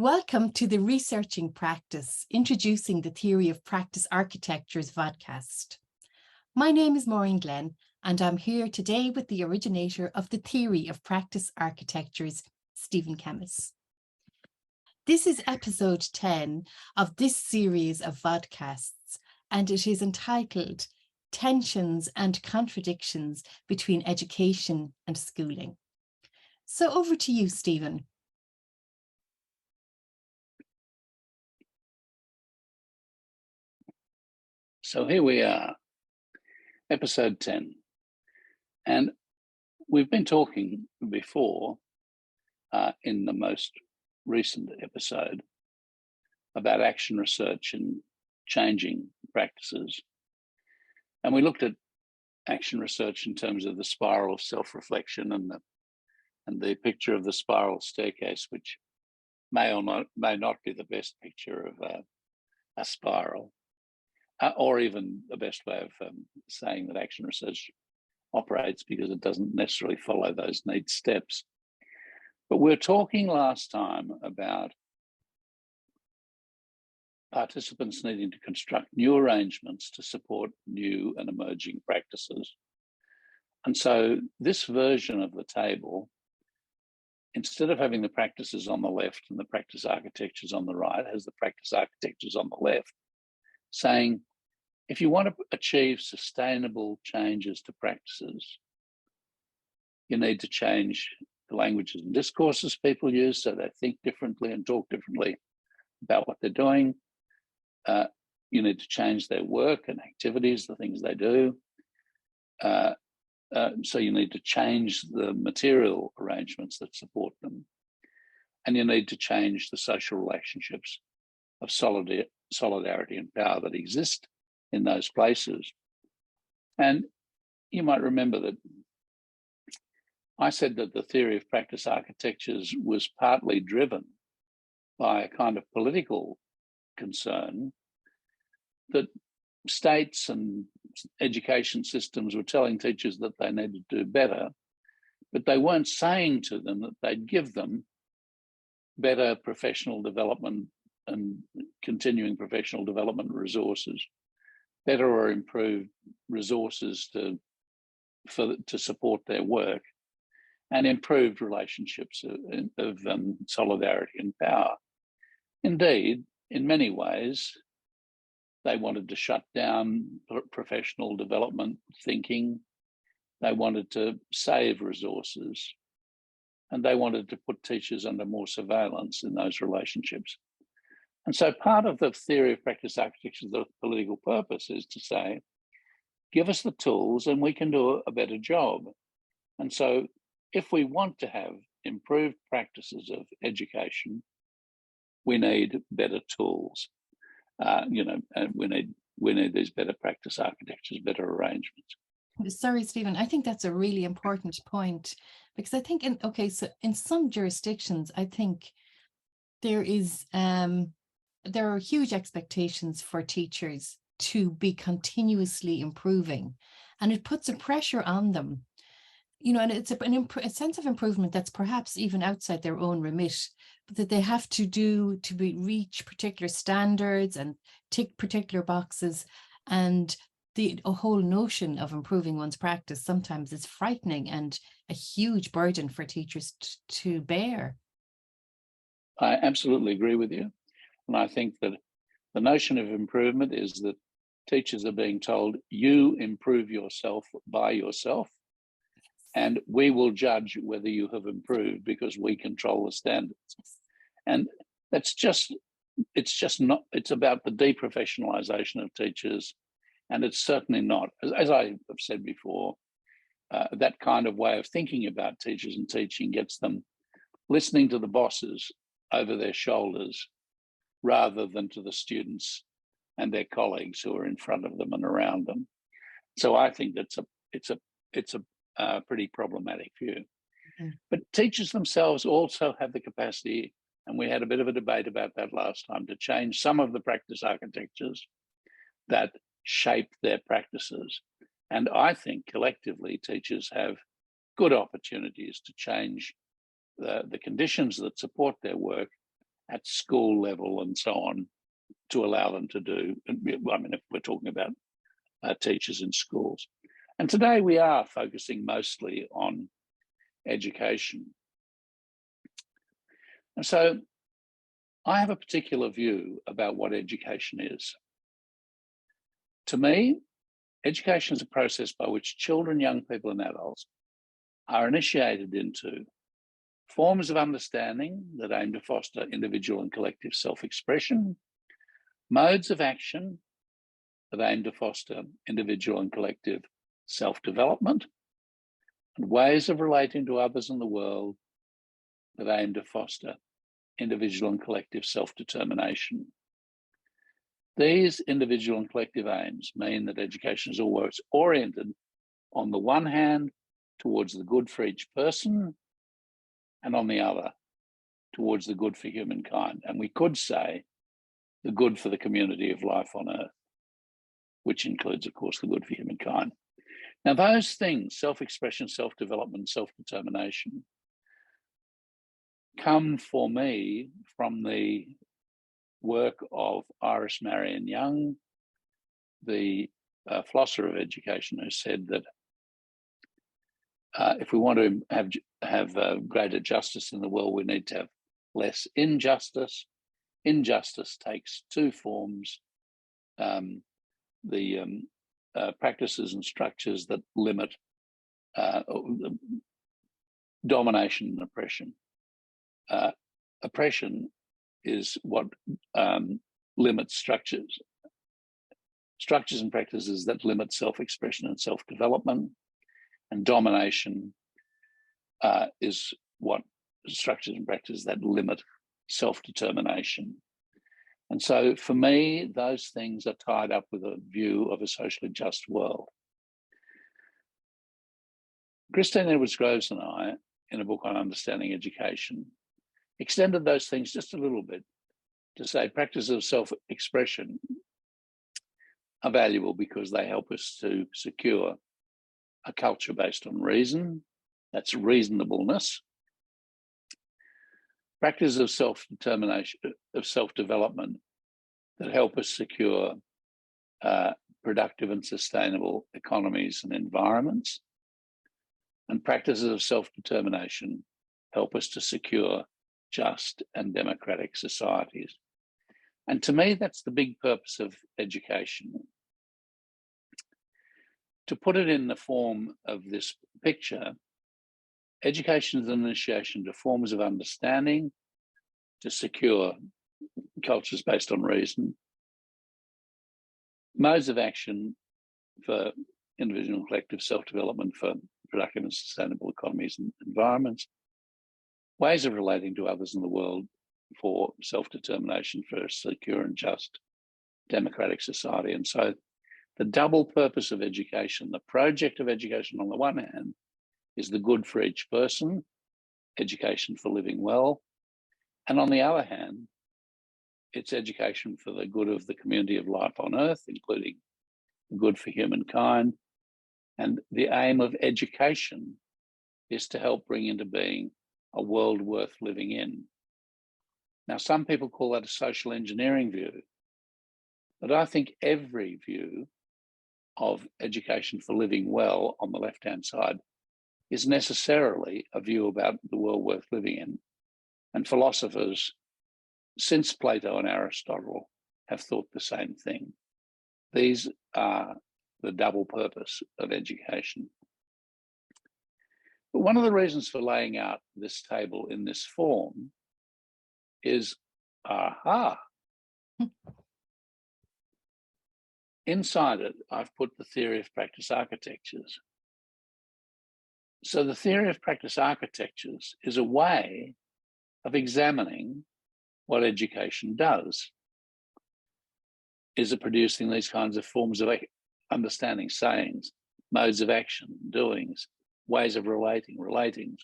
Welcome to the Researching Practice, Introducing the Theory of Practice Architectures vodcast. My name is Máirín Glenn, and I'm here today with the originator of the Theory of Practice Architectures, Stephen Kemmis. This is episode 10 of this series of vodcasts, and it is entitled Tensions and Contradictions Between Education and Schooling. So over to you, Stephen. So here we are, episode 10. And we've been talking before in the most recent episode about action research and changing practices. And we looked at action research in terms of the spiral of self-reflection and the picture of the spiral staircase, which may not be the best picture of a spiral. Or even the best way of saying that action research operates, because it doesn't necessarily follow those neat steps. But we were talking last time about participants needing to construct new arrangements to support new and emerging practices. And so this version of the table, instead of having the practices on the left and the practice architectures on the right, has the practice architectures on the left, saying, if you want to achieve sustainable changes to practices, you need to change the languages and discourses people use so they think differently and talk differently about what they're doing. You need to change their work and activities, the things they do. So you need to change the material arrangements that support them. And you need to change the social relationships of solidarity and power that exist in those places. And you might remember that I said that the theory of practice architectures was partly driven by a kind of political concern that states and education systems were telling teachers that they needed to do better, but they weren't saying to them that they'd give them better professional development and continuing professional development resources, better or improved resources to support their work, and improved relationships of solidarity and power. Indeed, in many ways, they wanted to shut down professional development thinking. They wanted to save resources, and they wanted to put teachers under more surveillance in those relationships. And so part of the theory of practice architecture, the political purpose, is to say, give us the tools and we can do a better job. And so if we want to have improved practices of education, we need better tools. And we need these better practice architectures, better arrangements. Sorry, Stephen, I think that's a really important point, because I think so in some jurisdictions, I think there are huge expectations for teachers to be continuously improving, and it puts a pressure on them, and it's a sense of improvement that's perhaps even outside their own remit, but that they have to reach particular standards and tick particular boxes. And the whole notion of improving one's practice sometimes is frightening and a huge burden for teachers to bear. I absolutely agree with you. And I think that the notion of improvement is that teachers are being told, you improve yourself by yourself, and we will judge whether you have improved because we control the standards. And it's about the deprofessionalization of teachers. And it's certainly not, as I have said before, that kind of way of thinking about teachers and teaching gets them listening to the bosses over their shoulders rather than to the students and their colleagues who are in front of them and around them. So I think it's a pretty problematic view. Mm-hmm. But teachers themselves also have the capacity, and we had a bit of a debate about that last time, to change some of the practice architectures that shape their practices. And I think collectively teachers have good opportunities to change the conditions that support their work at school level and so on to allow them to do. I mean, if we're talking about teachers in schools. And today we are focusing mostly on education. And so I have a particular view about what education is. To me, education is a process by which children, young people, and adults are initiated into forms of understanding that aim to foster individual and collective self-expression, modes of action that aim to foster individual and collective self-development, and ways of relating to others in the world that aim to foster individual and collective self-determination. These individual and collective aims mean that education is always oriented, on the one hand, towards the good for each person, and on the other, towards the good for humankind. And we could say the good for the community of life on Earth, which includes, of course, the good for humankind. Now, those things, self-expression, self-development, self-determination, come for me from the work of Iris Marion Young, the philosopher of education, who said that if we want to have greater justice in the world, we need to have less injustice. Injustice takes two forms: the practices and structures that limit domination and oppression. Oppression is what limits structures and practices that limit self-expression and self-development, and domination is what structures and practices that limit self-determination. And so for me, those things are tied up with a view of a socially just world. Christine Edwards-Groves and I, in a book on understanding education, extended those things just a little bit to say practices of self-expression are valuable because they help us to secure a culture based on reason, that's reasonableness. Practices of self-determination, of self-development that help us secure productive and sustainable economies and environments. And practices of self-determination help us to secure just and democratic societies. And to me, that's the big purpose of education. To put it in the form of this picture, education is an initiation to forms of understanding, to secure cultures based on reason, modes of action for individual and collective self-development, for productive and sustainable economies and environments, ways of relating to others in the world for self-determination, for a secure and just democratic society. And so the double purpose of education, the project of education on the one hand, is the good for each person, education for living well. And on the other hand, it's education for the good of the community of life on Earth, including the good for humankind. And the aim of education is to help bring into being a world worth living in. Now, some people call that a social engineering view, but I think every view of education for living well on the left-hand side is necessarily a view about the world worth living in. And philosophers, since Plato and Aristotle, have thought the same thing. These are the double purpose of education. But one of the reasons for laying out this table in this form is, inside it, I've put the theory of practice architectures. So the theory of practice architectures is a way of examining what education does. Is it producing these kinds of forms of understanding, sayings, modes of action, doings, ways of relatings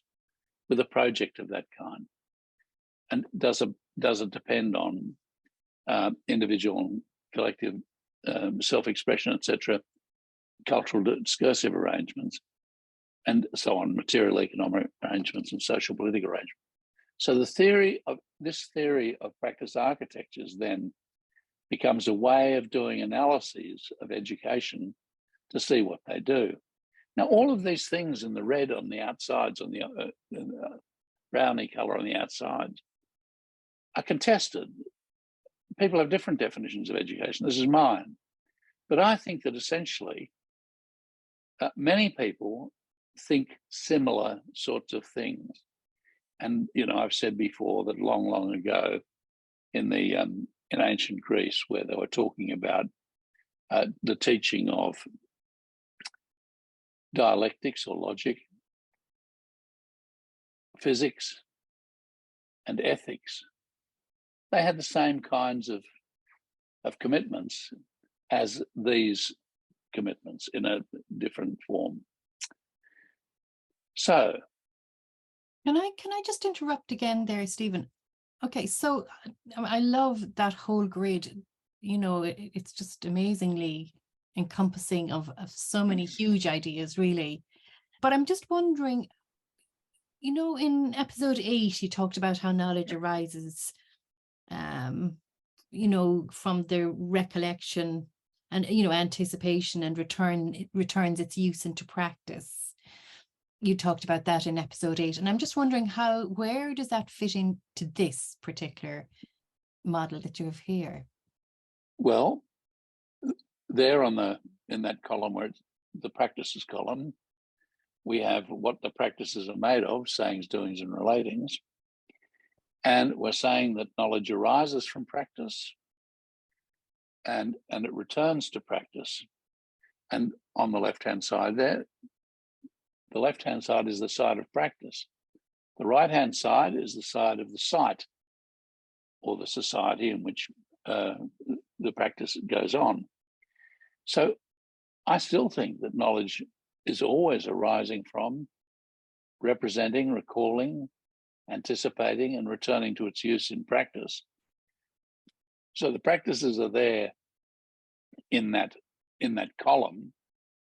with a project of that kind? And does it depend on individual and collective self-expression, etc., cultural discursive arrangements, and so on, material economic arrangements and social political arrangements? So the theory of practice architectures then becomes a way of doing analyses of education to see what they do. Now, all of these things in the red on the outsides, on the browny colour on the outsides, are contested. People have different definitions of education. This is mine. But I think that essentially many people think similar sorts of things. And, you know, I've said before that long, long ago in ancient Greece, where they were talking about the teaching of dialectics or logic, physics, and ethics, they had the same kinds of commitments as these commitments in a different form. So, can I just interrupt again there, Stephen? Okay, so I love that whole grid. You know, it's just amazingly encompassing of so many huge ideas, really. But I'm just wondering, you know, in episode 8, you talked about how knowledge arises, you know, from the recollection and, you know, anticipation and returns its use into practice. You talked about that in episode 8. And I'm just wondering where does that fit into this particular model that you have here? Well, there in that column where it's the practices column, we have what the practices are made of, sayings, doings, and relatings. And we're saying that knowledge arises from practice and it returns to practice. And on the left-hand side there, the left-hand side is the side of practice. The right-hand side is the side of the site or the society in which the practice goes on. So I still think that knowledge is always arising from, representing, recalling, anticipating, and returning to its use in practice. So the practices are there in that column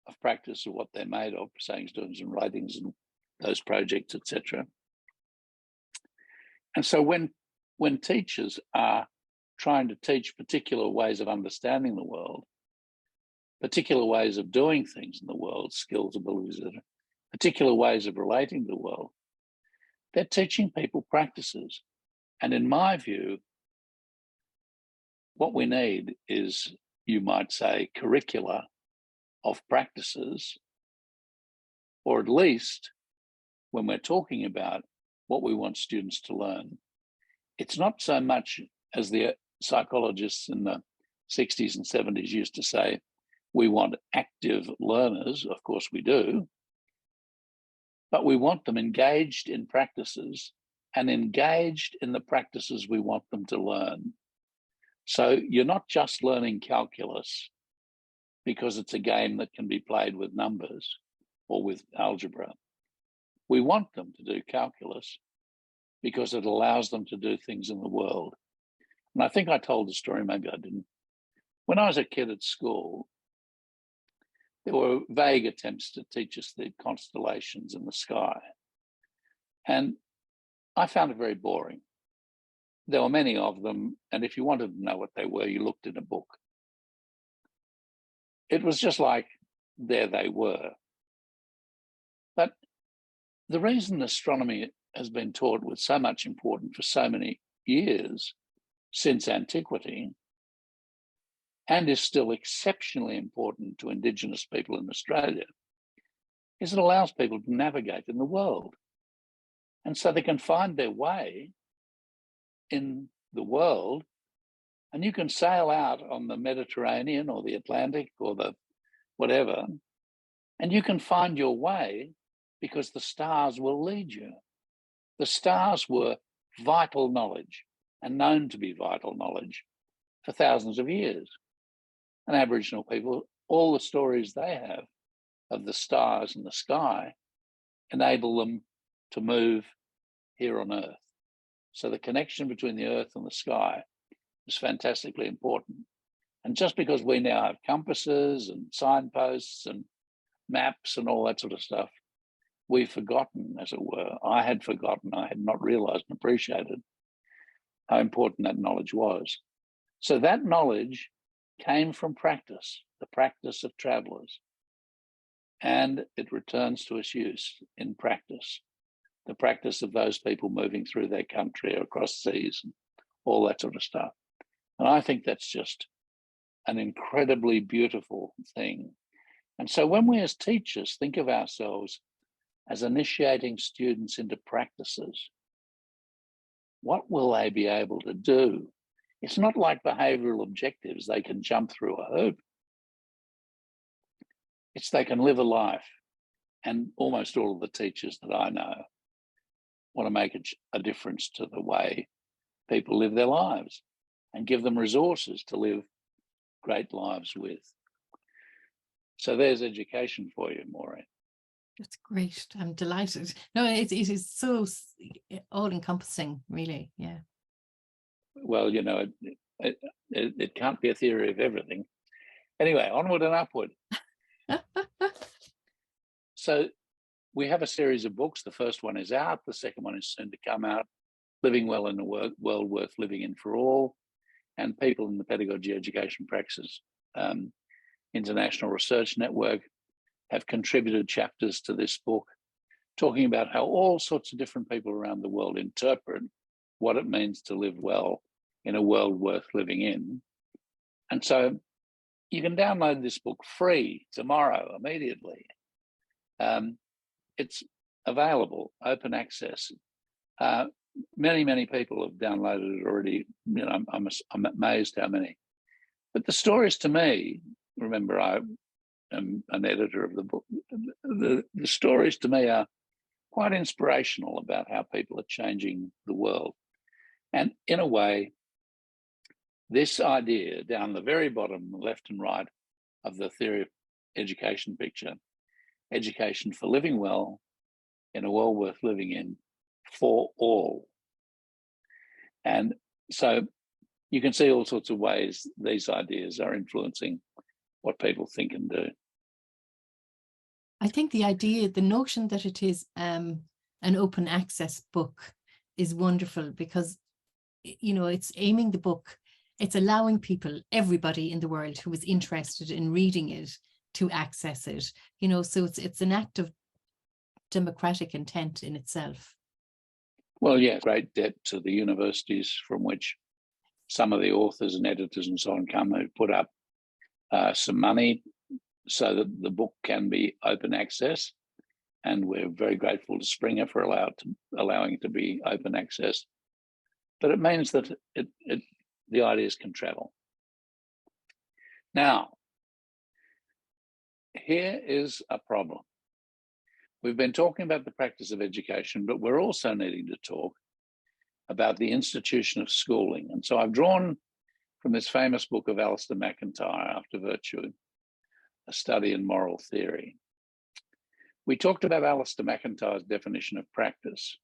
of practice of what they're made of, sayings, doings, and writings, and those projects, etc. And so when teachers are trying to teach particular ways of understanding the world, particular ways of doing things in the world, skills, abilities, particular ways of relating to the world, they're teaching people practices. And in my view, what we need is, you might say, curricula of practices, or at least when we're talking about what we want students to learn, it's not so much as the psychologists in the 60s and 70s used to say, we want active learners. Of course we do, but we want them engaged in practices and engaged in the practices we want them to learn. So you're not just learning calculus because it's a game that can be played with numbers or with algebra. We want them to do calculus because it allows them to do things in the world. And I think I told the story, maybe I didn't. When I was a kid at school, there were vague attempts to teach us the constellations in the sky. And I found it very boring. There were many of them, and if you wanted to know what they were, you looked in a book. It was just like, there they were. But the reason astronomy has been taught with so much importance for so many years since antiquity, and is still exceptionally important to Indigenous people in Australia, is it allows people to navigate in the world. And so they can find their way in the world, and you can sail out on the Mediterranean or the Atlantic or the whatever, and you can find your way because the stars will lead you. The stars were vital knowledge and known to be vital knowledge for thousands of years. And Aboriginal people, all the stories they have of the stars in the sky enable them to move here on Earth. So the connection between the Earth and the sky is fantastically important. And just because we now have compasses and signposts and maps and all that sort of stuff, we've forgotten, as it were. I had forgotten, I had not realized and appreciated how important that knowledge was. So that knowledge came from practice, the practice of travelers, and it returns to its use in practice, the practice of those people moving through their country or across seas and all that sort of stuff. And I think that's just an incredibly beautiful thing. And so when we as teachers think of ourselves as initiating students into practices, what will they be able to do? It's not like behavioural objectives. They can jump through a hoop. It's they can live a life. And almost all of the teachers that I know want to make a difference to the way people live their lives and give them resources to live great lives with. So there's education for you, Máirín. That's great. I'm delighted. No, it is so all-encompassing, really. Yeah. Well, you know, it can't be a theory of everything. Anyway, onward and upward. So we have a series of books. The first one is out. The second one is soon to come out. Living Well in a World Worth Living in for All. And people in the Pedagogy Education Praxis International Research Network have contributed chapters to this book, talking about how all sorts of different people around the world interpret what it means to live well in a world worth living in. And so you can download this book free tomorrow, immediately. It's available, open access. Many people have downloaded it already. You know, I'm amazed how many. But the stories to me, remember, I am an editor of the book. The stories to me are quite inspirational about how people are changing the world. And in a way, this idea down the very bottom, left and right, of the theory of education picture, education for living well in a world worth living in for all. And so you can see all sorts of ways these ideas are influencing what people think and do. I think the idea, the notion that it is an open access book is wonderful, because, you know, it's aiming the book, it's allowing people, everybody in the world who is interested in reading it, to access it, you know, so it's an act of democratic intent in itself. Well, yeah, great debt to the universities from which some of the authors and editors and so on come, who put up some money so that the book can be open access. And we're very grateful to Springer for allowing it to be open access. But it means that the ideas can travel. Now, here is a problem. We've been talking about the practice of education, but we're also needing to talk about the institution of schooling. And so I've drawn from this famous book of Alistair McIntyre, After Virtue, A Study in Moral Theory. We talked about Alistair McIntyre's definition of practice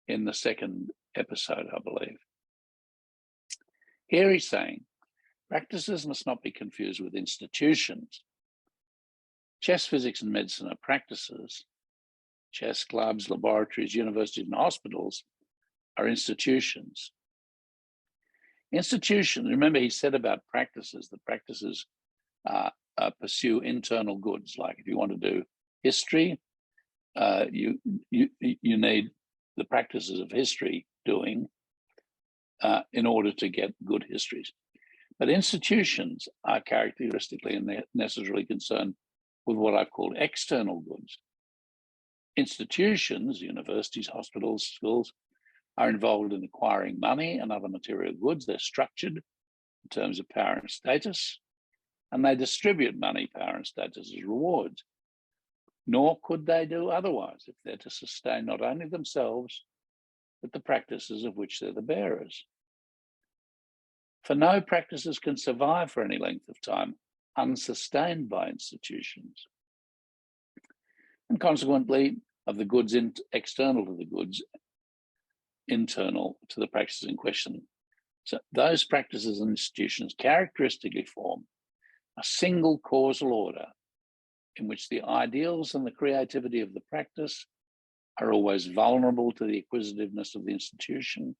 in the second episode, I believe. Here he's saying, practices must not be confused with institutions. Chess, physics, and medicine are practices. Chess clubs, laboratories, universities, and hospitals are institutions. Institutions, remember he said about practices, the practices pursue internal goods. Like if you want to do history, you need the practices of history doing in order to get good histories. But institutions are characteristically and necessarily concerned with what I've called external goods. Institutions, universities, hospitals, schools, are involved in acquiring money and other material goods. They're structured in terms of power and status, and they distribute money, power, and status as rewards. Nor could they do otherwise if they're to sustain not only themselves, but the practices of which they're the bearers. For no practices can survive for any length of time unsustained by institutions. And consequently, of the goods external to the goods, internal to the practices in question. So those practices and institutions characteristically form a single causal order in which the ideals and the creativity of the practice are always vulnerable to the acquisitiveness of the institution,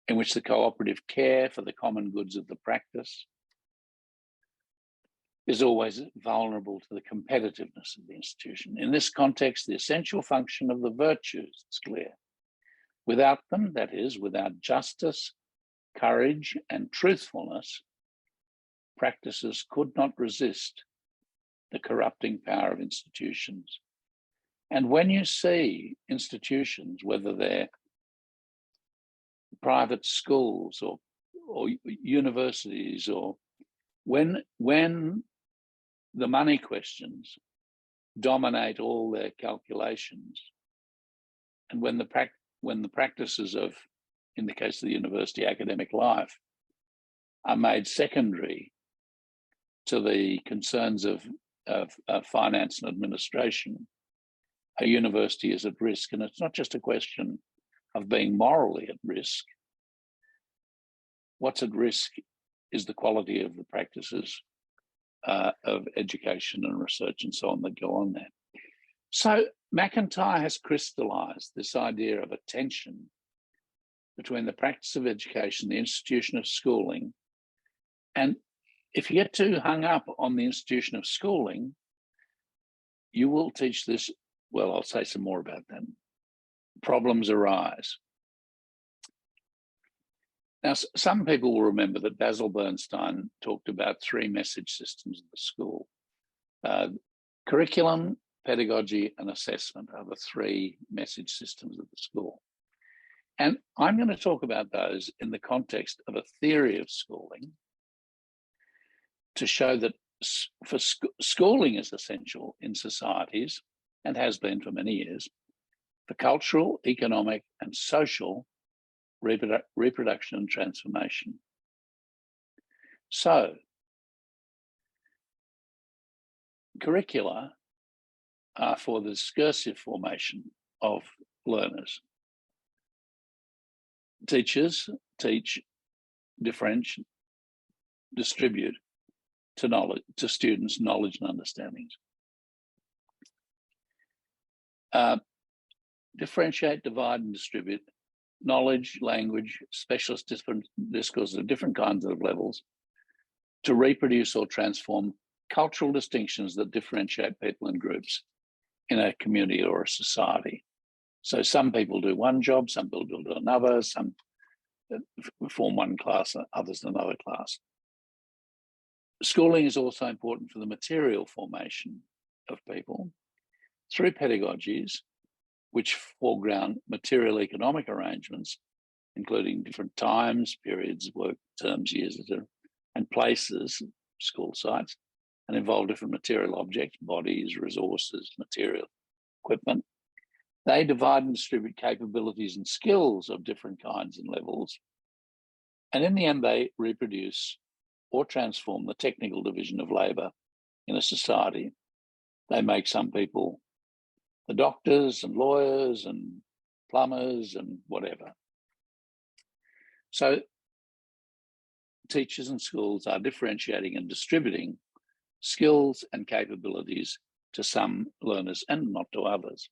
in which the cooperative care for the common goods of the practice is always vulnerable to the competitiveness of the institution. In this context, the essential function of the virtues is clear. Without them, that is, without justice, courage, and truthfulness, practices could not resist the corrupting power of institutions. And when you see institutions, whether they're private schools or universities, or when the money questions dominate all their calculations, and when the practices of, in the case of the university, academic life, are made secondary to the concerns of finance and administration, a university is at risk. And it's not just a question of being morally at risk. What's at risk is the quality of the practices of education and research and so on that go on there. So McIntyre has crystallised this idea of a tension between the practice of education, the institution of schooling, and if you get too hung up on the institution of schooling, you will teach this, well, I'll say some more about that. Problems arise. Now, some people will remember that Basil Bernstein talked about three message systems of the school. Curriculum, pedagogy, and assessment are the three message systems of the school. And I'm going to talk about those in the context of a theory of schooling to show that schooling is essential in societies, and has been for many years, for cultural, economic, and social reproduction and transformation. So, curricula are for the discursive formation of learners. Teachers teach, differentiate, distribute to students knowledge and understandings. Differentiate, divide, and distribute knowledge, language, specialist discourses of different kinds of levels to reproduce or transform cultural distinctions that differentiate people and groups in a community or a society. So some people do one job, some people do another, some form one class, others another class. Schooling is also important for the material formation of people through pedagogies which foreground material economic arrangements, including different times, periods, work, terms, years, and places, school sites, and involve different material objects, bodies, resources, material, equipment. They divide and distribute capabilities and skills of different kinds and levels. And in the end, they reproduce or transform the technical division of labour in a society. They make some people the doctors and lawyers and plumbers and whatever. So teachers and schools are differentiating and distributing skills and capabilities to some learners and not to others.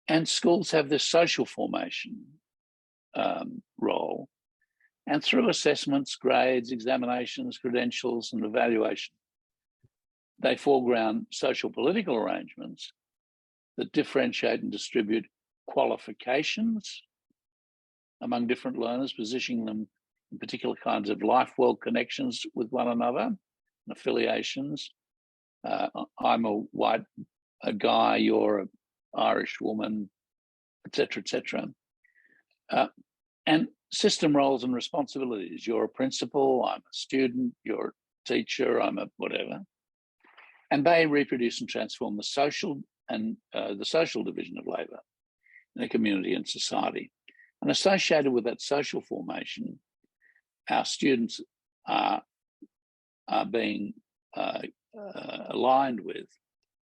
And schools have this social formation role. And through assessments, grades, examinations, credentials, and evaluation, they foreground social political arrangements that differentiate and distribute qualifications among different learners, positioning them in particular kinds of life world connections with one another and affiliations. I'm a guy, you're an Irish woman, etc., etc. And system roles and responsibilities. You're a principal, I'm a student, you're a teacher, I'm a whatever. And they reproduce and transform the social and the social division of labour in a community and society. And associated with that social formation, our students are being aligned with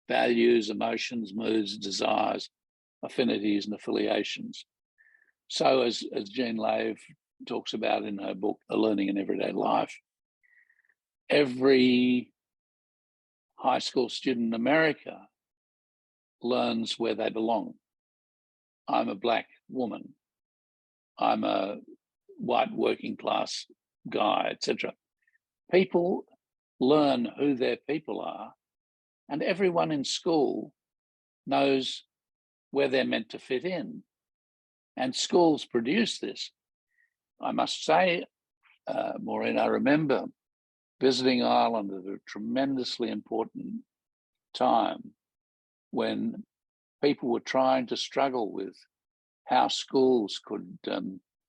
values, emotions, moods, desires, affinities, and affiliations. So as Jean Lave talks about in her book, A Learning in Everyday Life, every high school student in America learns where they belong. I'm a black woman. I'm a white working class guy, etc. People learn who their people are, and everyone in school knows where they're meant to fit in. And schools produce this. I must say, Máirín, I remember visiting Ireland at a tremendously important time when people were trying to struggle with how schools could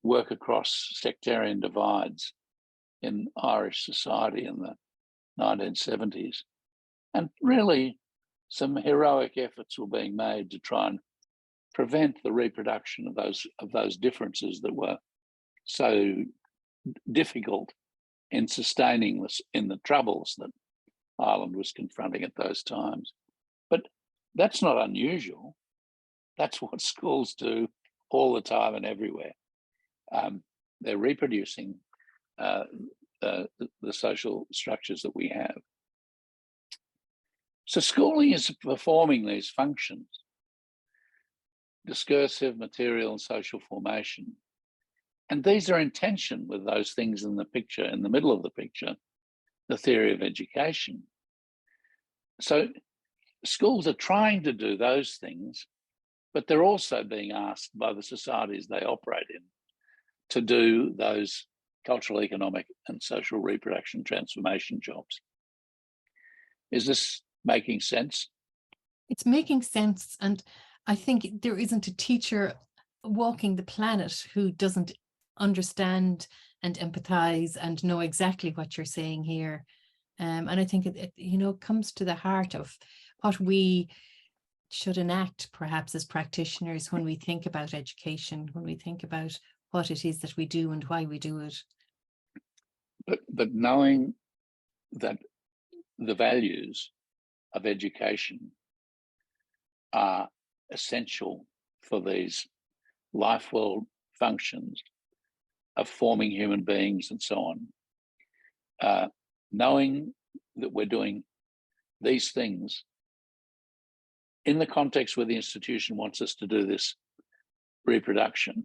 work across sectarian divides in Irish society in the 1970s. And really, some heroic efforts were being made to try and prevent the reproduction of those differences that were so difficult in sustaining this in the troubles that Ireland was confronting at those times. But that's not unusual. That's what schools do all the time and everywhere. They're reproducing the social structures that we have. So schooling is performing these functions: discursive, material, and social formation. And these are in tension with those things in the picture, in the middle of the picture, the theory of education. So schools are trying to do those things, but they're also being asked by the societies they operate in to do those cultural, economic, and social reproduction transformation jobs. Is this making sense? It's making sense. And I think there isn't a teacher walking the planet who doesn't understand and empathize and know exactly what you're saying here. And I think it comes to the heart of what we should enact perhaps as practitioners when we think about education, when we think about what it is that we do and why we do it. But knowing that the values of education are essential for these life world functions of forming human beings and so on, knowing that we're doing these things in the context where the institution wants us to do this reproduction,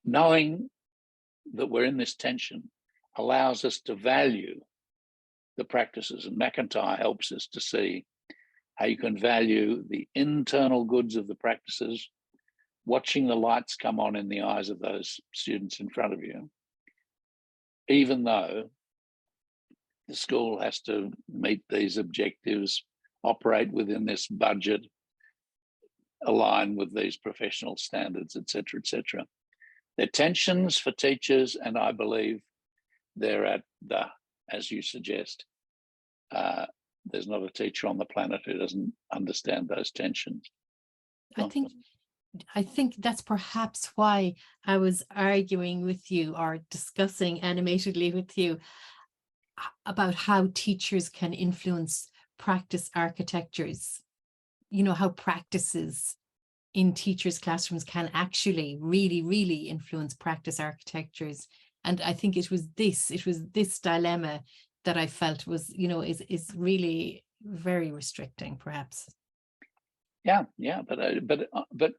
knowing that we're in this tension allows us to value the practices. And McIntyre helps us to see how you can value the internal goods of the practices, watching the lights come on in the eyes of those students in front of you, even though the school has to meet these objectives, operate within this budget, align with these professional standards, etc., etc. They're tensions for teachers, and I believe they're at the, as you suggest, there's not a teacher on the planet who doesn't understand those tensions. I think that's perhaps why I was arguing with you or discussing animatedly with you about how teachers can influence practice architectures, how practices in teachers' classrooms can actually really, really influence practice architectures. And I think it was this dilemma that I felt was, is really very restricting, perhaps. Yeah, but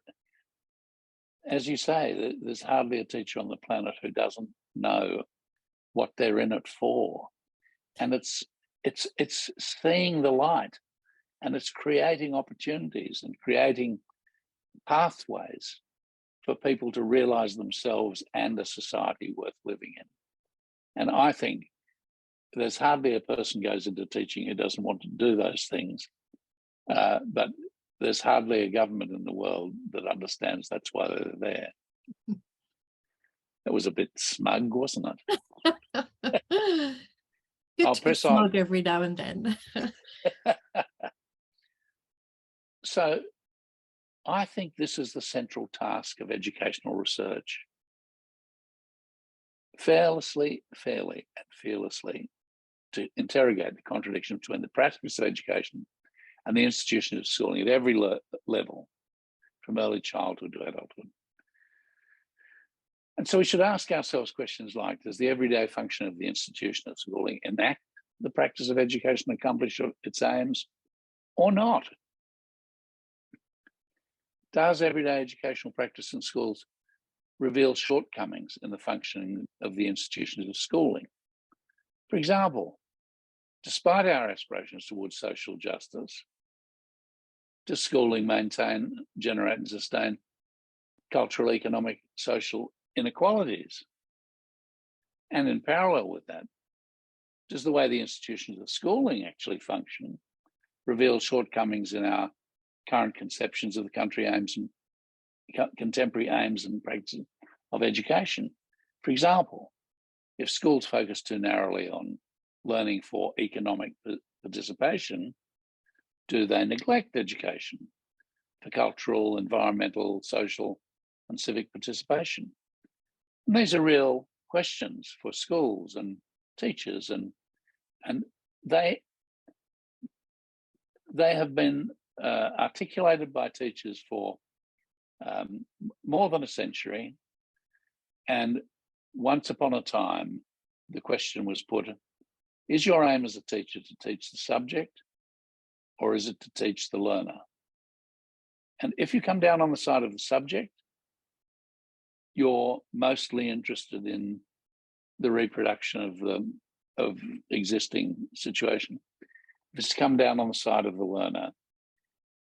as you say, there's hardly a teacher on the planet who doesn't know what they're in it for, and it's seeing the light, and it's creating opportunities and creating pathways for people to realize themselves and a society worth living in. And I think there's hardly a person goes into teaching who doesn't want to do those things, but there's hardly a government in the world that understands that's why they're there. That was a bit smug, wasn't it? Good I'll to be press smug on. every now and then. So I think this is the central task of educational research. Fairly and fearlessly to interrogate the contradiction between the practice of education and the institution of schooling at every level, from early childhood to adulthood. And so we should ask ourselves questions like, does the everyday function of the institution of schooling enact the practice of education accomplish its aims or not? Does everyday educational practice in schools reveal shortcomings in the functioning of the institutions of schooling? For example, despite our aspirations towards social justice, does schooling maintain, generate and sustain cultural, economic, social inequalities? And in parallel with that, does the way the institutions of schooling actually function reveal shortcomings in our current conceptions of the country aims and contemporary aims and practices of education? For example, if schools focus too narrowly on learning for economic participation, do they neglect education for cultural, environmental, social, and civic participation? And these are real questions for schools and teachers, and they have been articulated by teachers for more than a century. And once upon a time, the question was put, is your aim as a teacher to teach the subject, or is it to teach the learner? And if you come down on the side of the subject, you're mostly interested in the reproduction of existing situation. If it's come down on the side of the learner,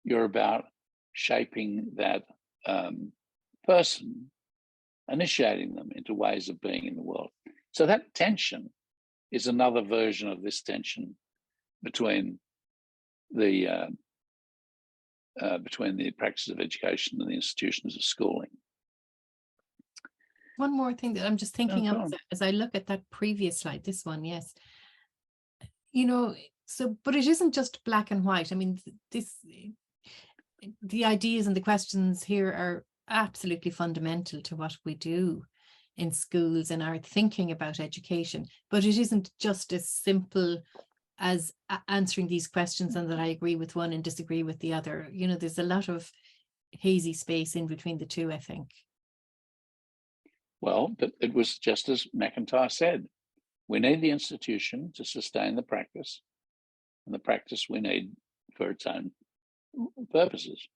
you're about shaping that person, initiating them into ways of being in the world. So that tension is another version of this tension between the practice of education and the institutions of schooling. One more thing that I'm just thinking of as I look at that previous slide, this one, yes. You know, so, but it isn't just black and white. I mean, the ideas and the questions here are absolutely fundamental to what we do in schools and our thinking about education, but it isn't just as simple as answering these questions and that I agree with one and disagree with the other. You know, there's a lot of hazy space in between the two, I think. Well, but it was just as McIntyre said, we need the institution to sustain the practice, and the practice we need for its own purposes.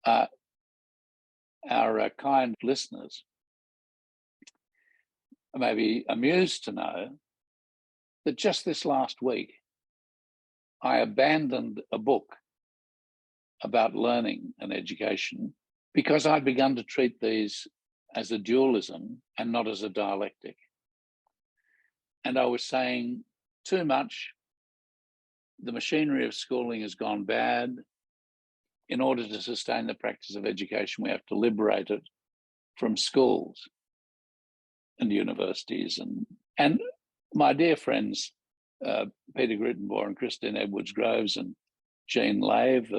Our kind listeners may be amused to know that just this last week, I abandoned a book about learning and education because I'd begun to treat these as a dualism and not as a dialectic. And I was saying too much, the machinery of schooling has gone bad. In order to sustain the practice of education, we have to liberate it from schools and universities. And my dear friends, Peter Grittenbaugh and Christine Edwards-Groves and Jean Lave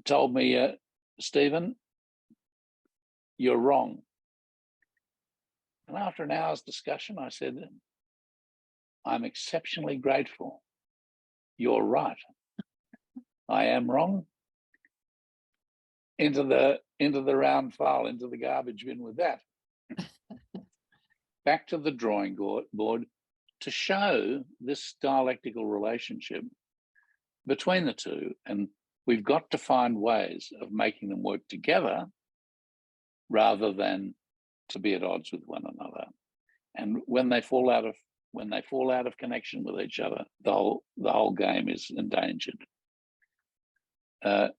told me, Stephen, you're wrong. And after an hour's discussion, I said, I'm exceptionally grateful. You're right. I am wrong. Into the round file, into the garbage bin with that. Back to the drawing board to show this dialectical relationship between the two. And we've got to find ways of making them work together rather than to be at odds with one another. And when they fall out of connection with each other, the whole game is endangered. But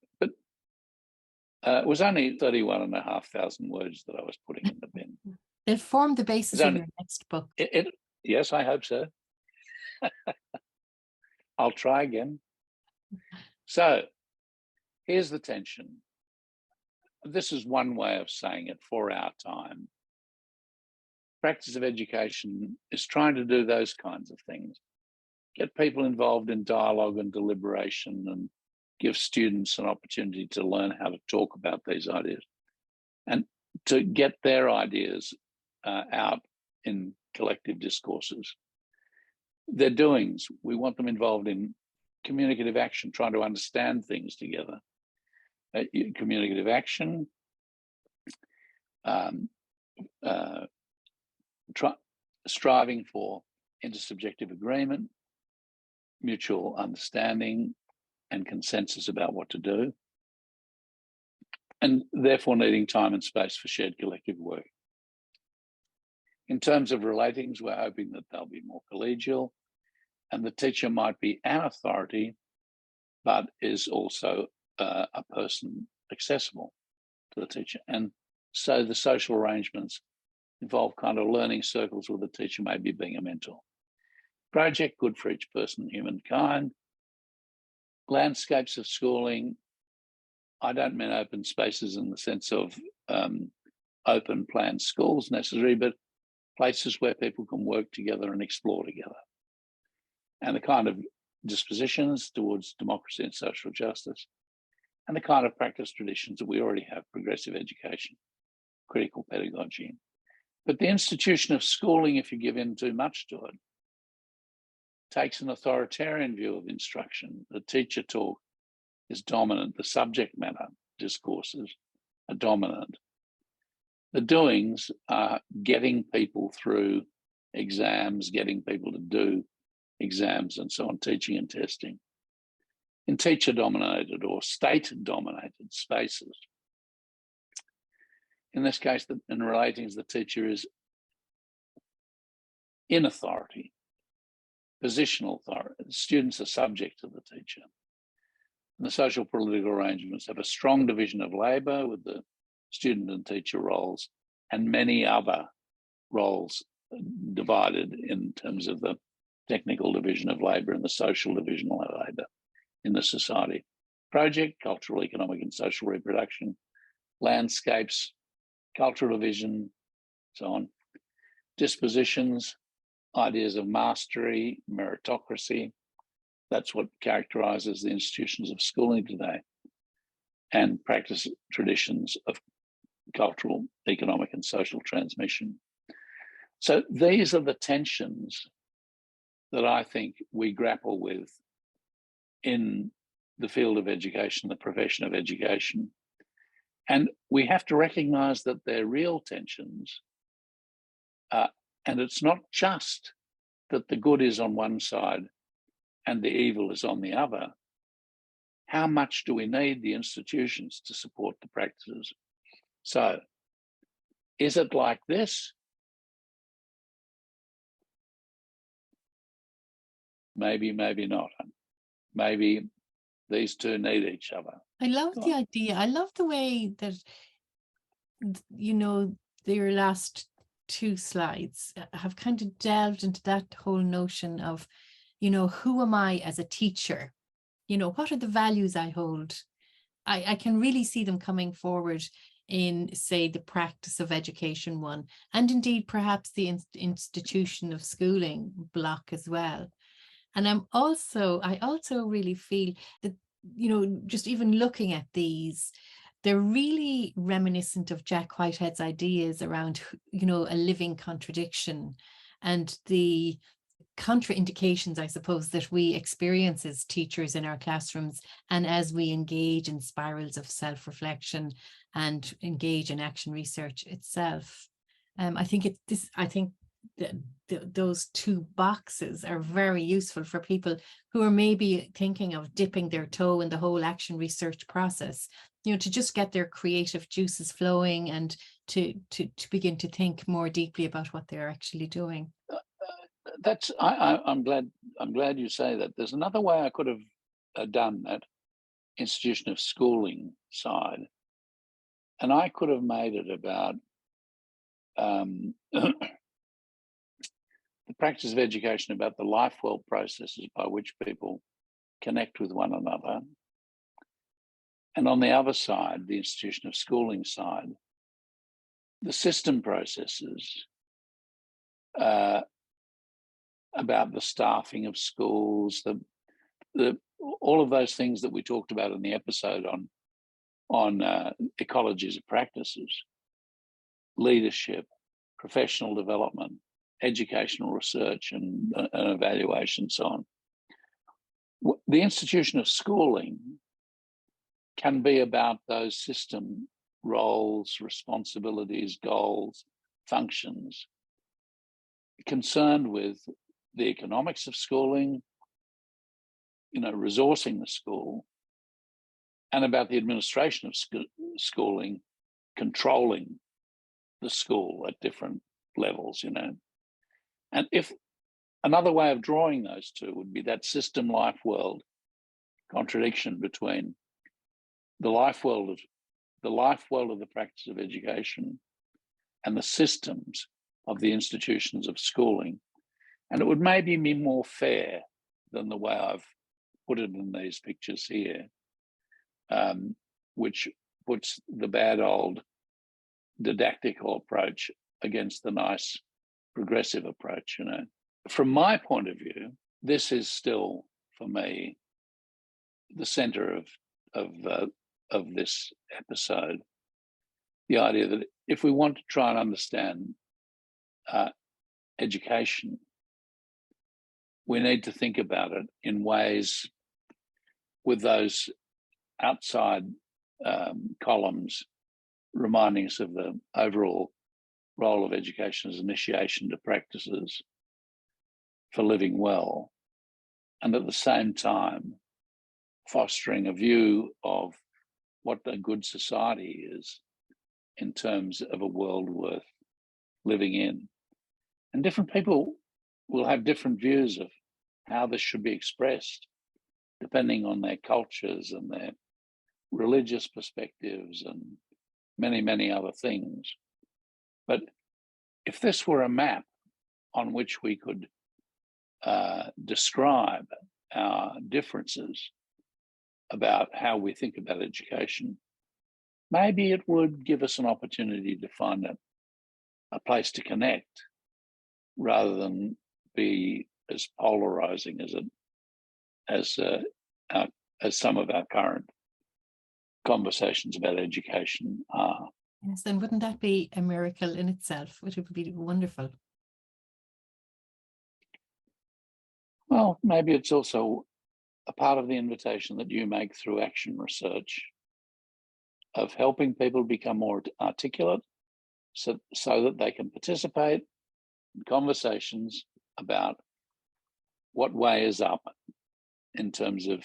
it was only 31,500 words that I was putting in the bin. They'll form the basis of your next book. Yes, I hope so. I'll try again. So here's the tension. This is one way of saying it for our time. Practice of education is trying to do those kinds of things. Get people involved in dialogue and deliberation and give students an opportunity to learn how to talk about these ideas and to get their ideas out in collective discourses. Their doings, we want them involved in communicative action, trying to understand things together. Communicative action, striving for intersubjective agreement, mutual understanding and consensus about what to do, and therefore needing time and space for shared collective work. In terms of relatings, we're hoping that they'll be more collegial, and the teacher might be an authority, but is also a person accessible to the teacher. And so the social arrangements involve kind of learning circles where the teacher may be being a mentor. Project, good for each person and humankind. Landscapes of schooling, I don't mean open spaces in the sense of open planned schools necessarily, but places where people can work together and explore together. And the kind of dispositions towards democracy and social justice, and the kind of practice traditions that we already have: progressive education, critical pedagogy. But the institution of schooling, if you give in too much to it, takes an authoritarian view of instruction. The teacher talk is dominant. The subject matter discourses are dominant. The doings are getting people through exams, getting people to do exams and so on, teaching and testing. In teacher-dominated or state-dominated spaces, in this case, in relatings, the teacher is in authority, positional authority. The students are subject to the teacher. And the social political arrangements have a strong division of labour with the student and teacher roles and many other roles divided in terms of the technical division of labour and the social division of labour in the society. Project, cultural, economic and social reproduction. Landscapes, cultural division, so on. Dispositions, ideas of mastery, meritocracy. That's what characterises the institutions of schooling today. And practice traditions of cultural, economic and social transmission. So these are the tensions that I think we grapple with in the field of education, the profession of education. And we have to recognise that they're real tensions. And it's not just that the good is on one side and the evil is on the other. How much do we need the institutions to support the practices? So, is it like this? Maybe, maybe not. Maybe these two need each other. I love the idea. I love the way that, you know, your last two slides have kind of delved into that whole notion of, you know, who am I as a teacher? You know, what are the values I hold? I can really see them coming forward in, say, the practice of education one, and indeed perhaps the institution of schooling block as well. And I also really feel that, you know, just even looking at these, they're really reminiscent of Jack Whitehead's ideas around, you know, a living contradiction and the contraindications, I suppose, that we experience as teachers in our classrooms and as we engage in spirals of self-reflection and engage in action research itself. I think those two boxes are very useful for people who are maybe thinking of dipping their toe in the whole action research process, you know, to just get their creative juices flowing and to begin to think more deeply about what they're actually doing. I'm glad you say that. There's another way I could have done that institution of schooling side, and I could have made it about the practice of education, about the life world processes by which people connect with one another. And on the other side, the institution of schooling side, the system processes about the staffing of schools, all of those things that we talked about in the episode on ecologies of practices, leadership, professional development, educational research and evaluation, so on. The institution of schooling can be about those system roles, responsibilities, goals, functions, concerned with the economics of schooling, resourcing the school, and about the administration of schooling, controlling the school at different levels, And if another way of drawing those two would be that system life world contradiction between the life world of the practice of education and the systems of the institutions of schooling. And it would maybe be more fair than the way I've put it in these pictures here, which puts the bad old didactical approach against the nice progressive approach. From my point of view, this is still, for me, the center of this episode. The idea that if we want to try and understand education, we need to think about it in ways with those outside columns reminding us of the overall role of education as initiation to practices for living well, and at the same time fostering a view of what a good society is in terms of a world worth living in. And different people will have different views of how this should be expressed, depending on their cultures and their religious perspectives and many, many other things. But if this were a map on which we could describe our differences about how we think about education, maybe it would give us an opportunity to find a place to connect rather than be as polarizing as some of our current conversations about education are. Yes, and wouldn't that be a miracle in itself? It would be wonderful. Well, maybe it's also a part of the invitation that you make through action research of helping people become more articulate so that they can participate in conversations about what way is up in terms of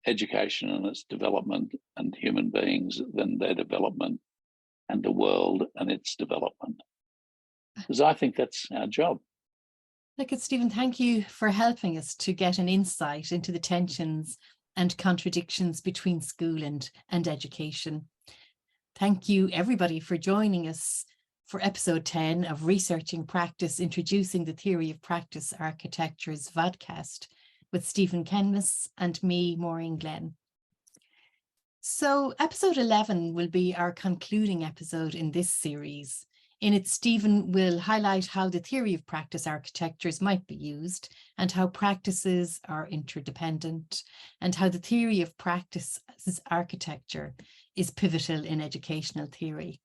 education and its development and human beings and their development and the world and its development. Because I think that's our job. Look, Stephen, thank you for helping us to get an insight into the tensions and contradictions between school and education. Thank you, everybody, for joining us for episode 10 of Researching Practice, Introducing the Theory of Practice Architecture's vodcast with Stephen Kemmis and me, Máirín Glenn. So episode 11 will be our concluding episode in this series. In it, Stephen will highlight how the theory of practice architectures might be used and how practices are interdependent, and how the theory of practice as architecture is pivotal in educational theory.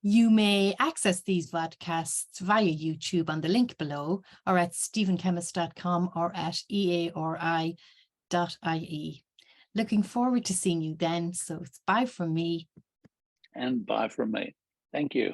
You may access these podcasts via YouTube on the link below, or at stephenkemmis.com or at eari.ie. Looking forward to seeing you then. So it's bye from me. And bye from me. Thank you.